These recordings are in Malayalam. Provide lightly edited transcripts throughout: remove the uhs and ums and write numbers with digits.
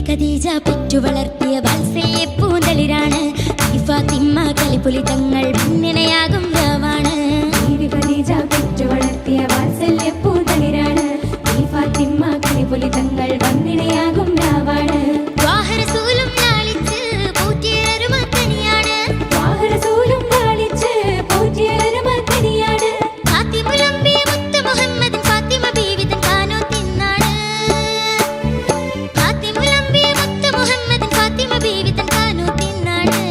ഖദീജ പെറ്റു വളർത്തിയ വാത്സല്യ പൂന്തളിരാണ് ഫാത്തിമ കലിപുലി തങ്ങൾ ഭിന്നനയാകും രാവാണ്. ഖദീജ പെറ്റു വളർത്തിയ വാത്സല്യ പൂന്തളിരാണ് ഫാത്തിമ കലിപുലി തങ്ങൾ ഭിന്നനയാകും രാവാണ്. വാഹരസൂലും ലാളിച്ച് പോറ്റിയ അരുമക്കനിയാണ് വാഹരസൂലും ലാളിച്ച് പോറ്റിയ അരുമക്കനിയാണ്. ഫാത്തിമുലംബി മുത്ത് മുഹമ്മദ് ഫാത്തിമ ബീവി തൻ കാനോ തിന്നാണ്. ഫാത്തിമുലംബി മുത്ത് മുഹമ്മദ് ഫാത്തിമ ബീവി തൻ കാനോ തിന്നാണ്.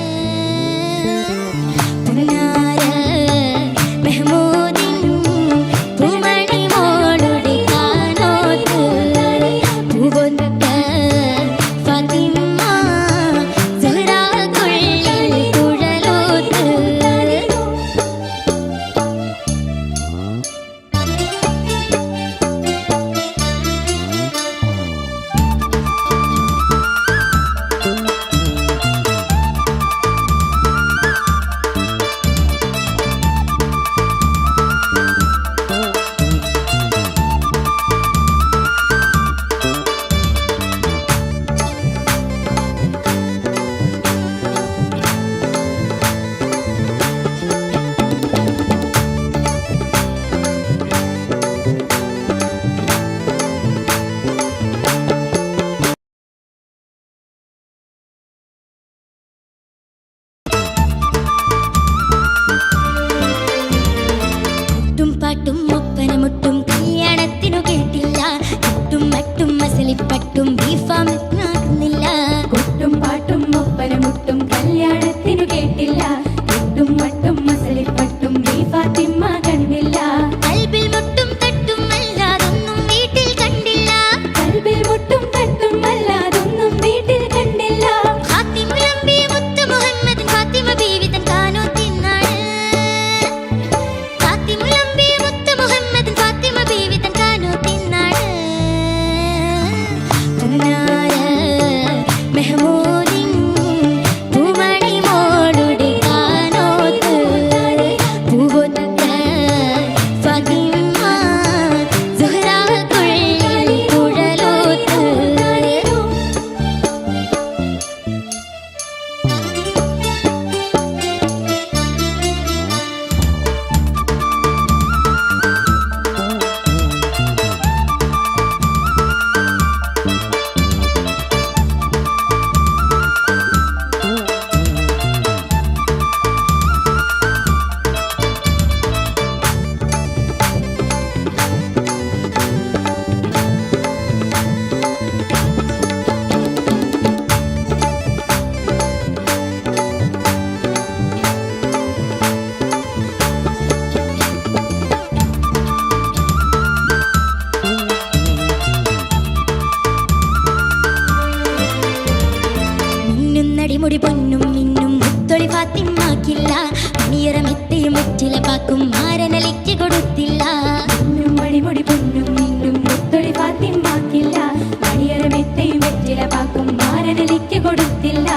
പാക്കും മാരനലിക്ക് കൊടുത്തില്ല. മിന്നും മണിമുടി പൊന്നും മിന്നും മുത്തൊളി ഫാത്തിമാക്കില്ല. മണിയറ മെത്തയും വെറ്റില പാക്കും മാരനലിക്ക് കൊടുത്തില്ല.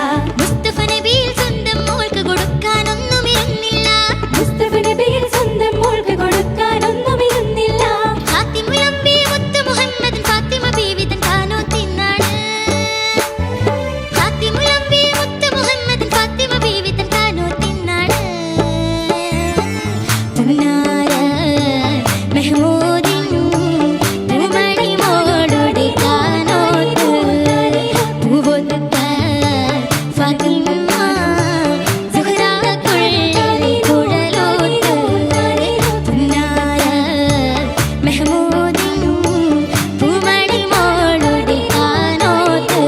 മുസ്തഫ നബിയിൽ സ്വന്തം മോൾക്ക് കൊടുക്കാനൊന്നുമിരുന്നില്ല. മുസ്തഫ നബിയിൽ സ്വന്തം മോൾക്ക് കൊടുക്കാനൊന്നുമിരുന്നില്ല. ഖാത്തിമുൽ അംബിയ മുത്ത് മുഹമ്മദ് ഫാത്തിമ ബീവി തൻ കാനോത്തിന്നാണ്. ഖാത്തിമുൽ അംബിയ മുത്ത് മുഹമ്മദ് ഫാത്തിമ ബീവി തൻ കാനോത്തിന്നാണ്. പുന്നാര മെഹ്മൂദിൻ പൂമണി മോളുടെ കാനോത്ത് പൂവൊത്ത ഫാത്തിമ സുഹ്റാ കൊള്ളി കുഴലോത്ത്. പുന്നാര മെഹ്മൂദിൻ പൂമണി മോളുടെ കാനോത്ത്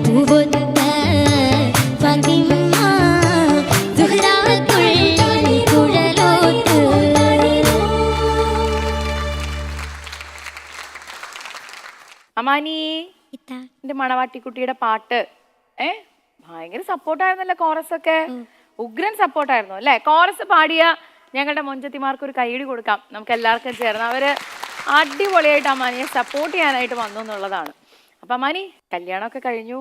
പൂവൊത്ത ഫാത്തിമ സുഹ്റാ കൊള്ളി കുഴലോത്ത്. അമാനി, എന്റെ മണവാട്ടിക്കുട്ടിയുടെ പാട്ട് ഭയങ്കര സപ്പോർട്ടായിരുന്നല്ലോ. കോറസ് ഒക്കെ ഉഗ്രൻ സപ്പോർട്ടായിരുന്നു അല്ലേ? കോറസ് പാടിയ ഞങ്ങളുടെ മൊഞ്ചത്തിമാർക്ക് ഒരു കൈയടി കൊടുക്കാം നമുക്ക് എല്ലാവർക്കും ചേർന്ന്. അവര് അടിപൊളിയായിട്ട് അമാനിയെ സപ്പോർട്ട് ചെയ്യാനായിട്ട് വന്നു എന്നുള്ളതാണ്. അപ്പൊ അമാനി, കല്യാണമൊക്കെ കഴിഞ്ഞു,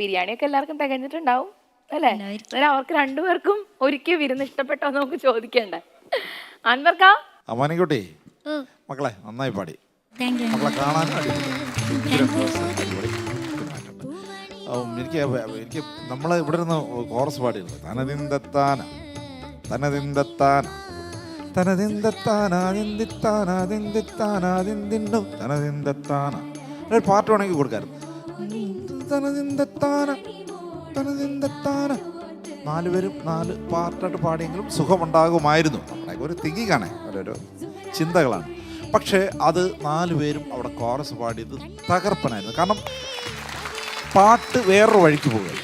ബിരിയാണിയൊക്കെ എല്ലാവർക്കും തികഞ്ഞിട്ടുണ്ടാവും അല്ലേ? അന്നേരം അവർക്ക് രണ്ടുപേർക്കും ഒരിക്കൽ വിരുന്ന് ഇഷ്ടപ്പെട്ടോ നമുക്ക് ചോദിക്കണ്ടേ? അൻവർക്ക, അമ്മാനിക്കുട്ടി മക്കളെ നന്നായി പാടി. മക്കളെ കാണാൻ എനിക്ക് നമ്മൾ ഇവിടെ നിന്ന് കോറസ് പാടിയിരുന്നു. തനതിന്തത്താന തനതിന്തത്താന തനതിന്തത്താനാതിന്തിത്താനാതിന്തിത്താനാതിന്തിന്നു തനതിന്തത്താന. ഒരു പാട്ട് വേണമെങ്കിൽ കൊടുക്കായിരുന്നു. തനതിന്തത്താന തനതിന്തത്താന. 4 പേരും 4 പാർട്ടായിട്ട് പാടിയെങ്കിലും സുഖമുണ്ടാകുമായിരുന്നു. നമ്മുടെ ഒരു തിങ്കിങ്ങാണ്, ഓരോരോ ചിന്തകളാണ്. പക്ഷേ അത് 4 പേരും അവിടെ കോറസ് പാടിയത് തകർപ്പനായിരുന്നു. കാരണം പാട്ട് വേറൊരു വഴിക്ക് പോകുക,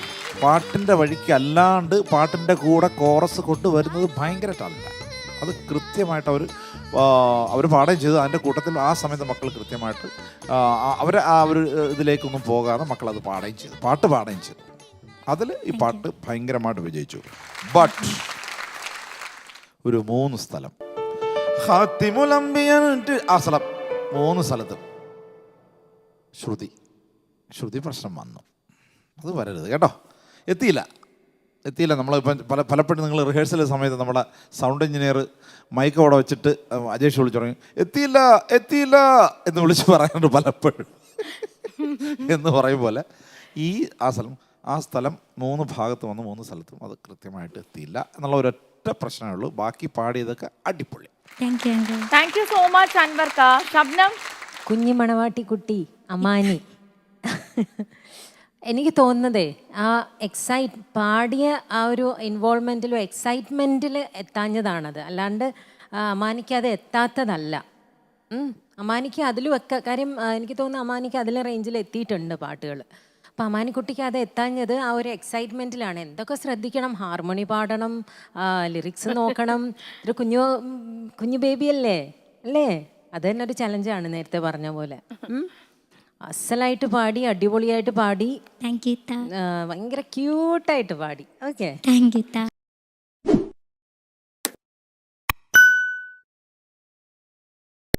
പാട്ടിൻ്റെ വഴിക്ക് അല്ലാണ്ട് പാട്ടിൻ്റെ കൂടെ കോറസ് കൊണ്ടുവരുന്നത് ഭയങ്കര ടാലൻ്റാണ്. അത് കൃത്യമായിട്ട് അവർ പാടുകയും ചെയ്തു. അതിൻ്റെ കൂട്ടത്തിൽ ആ സമയത്ത് മക്കൾ കൃത്യമായിട്ട് അവർ ആ ഒരു ഇതിലേക്കൊന്നും പോകാതെ മക്കളത് പാടുകയും ചെയ്തു, പാട്ട് പാടുകയും ചെയ്തു. അതിൽ ഈ പാട്ട് ഭയങ്കരമായിട്ട് വിജയിച്ചു. ബട്ട് ഒരു 3 സ്ഥലം ഖാത്തിമുൽ അംബിയ ആ സ്ഥലം 3 സ്ഥലത്തും ശ്രുതി പ്രശ്നം വന്നു. അത് വരരുത് കേട്ടോ. എത്തിയില്ല. നമ്മളിപ്പം പലപ്പോഴും നിങ്ങൾ റിഹേഴ്സൽ സമയത്ത് നമ്മുടെ സൗണ്ട് എഞ്ചിനീയർ മൈക്ക് അവിടെ വെച്ചിട്ട് അജേഷ് വിളിച്ചു തുടങ്ങി എത്തിയില്ല എന്ന് വിളിച്ച് പറയാറുണ്ട് പലപ്പോഴും. എന്ന് പറയും പോലെ ആ സ്ഥലം 3 ഭാഗത്ത് വന്ന് 3 സ്ഥലത്തും അത് കൃത്യമായിട്ട് എത്തിയില്ല എന്നുള്ള ഒരൊറ്റ പ്രശ്നമേ ഉള്ളൂ. ബാക്കി പാടിയതൊക്കെ അടിപൊളി. താങ്ക് യു സോ മച്ച് അൻവർക്ക. ശബ്നം, കുഞ്ഞു മണവാട്ടിക്കുട്ടി അമാനി. എനിക്ക് തോന്നുന്നതേ ആ പാടിയ ആ ഒരു ഇൻവോൾവ്മെൻറ്റിലും എക്സൈറ്റ്മെൻറ്റിൽ എത്താഞ്ഞതാണത്. അല്ലാണ്ട് അമാനിക്ക് അത് എത്താത്തതല്ല. അമാനിക്ക് അതിലും ഒക്കെ കാര്യം എനിക്ക് തോന്നുന്നു അമാനിക്ക് അതിലെ റേഞ്ചിൽ എത്തിയിട്ടുണ്ട് പാട്ടുകൾ. അപ്പം അമാനിക്കുട്ടിക്ക് അത് എത്താഞ്ഞത് ആ ഒരു എക്സൈറ്റ്മെൻറ്റിലാണ്. എന്തൊക്കെ ശ്രദ്ധിക്കണം, ഹാർമോണി പാടണം, ലിറിക്സ് നോക്കണം. ഒരു കുഞ്ഞു ബേബി അല്ലേ? അത് തന്നെ ഒരു ചലഞ്ചാണ്, നേരത്തെ പറഞ്ഞ പോലെ. അസലായിട്ട് പാടി, അടിപൊളിയായിട്ട് പാടി, ഭയങ്കര ക്യൂട്ടായിട്ട് പാടി. Okay, thank you.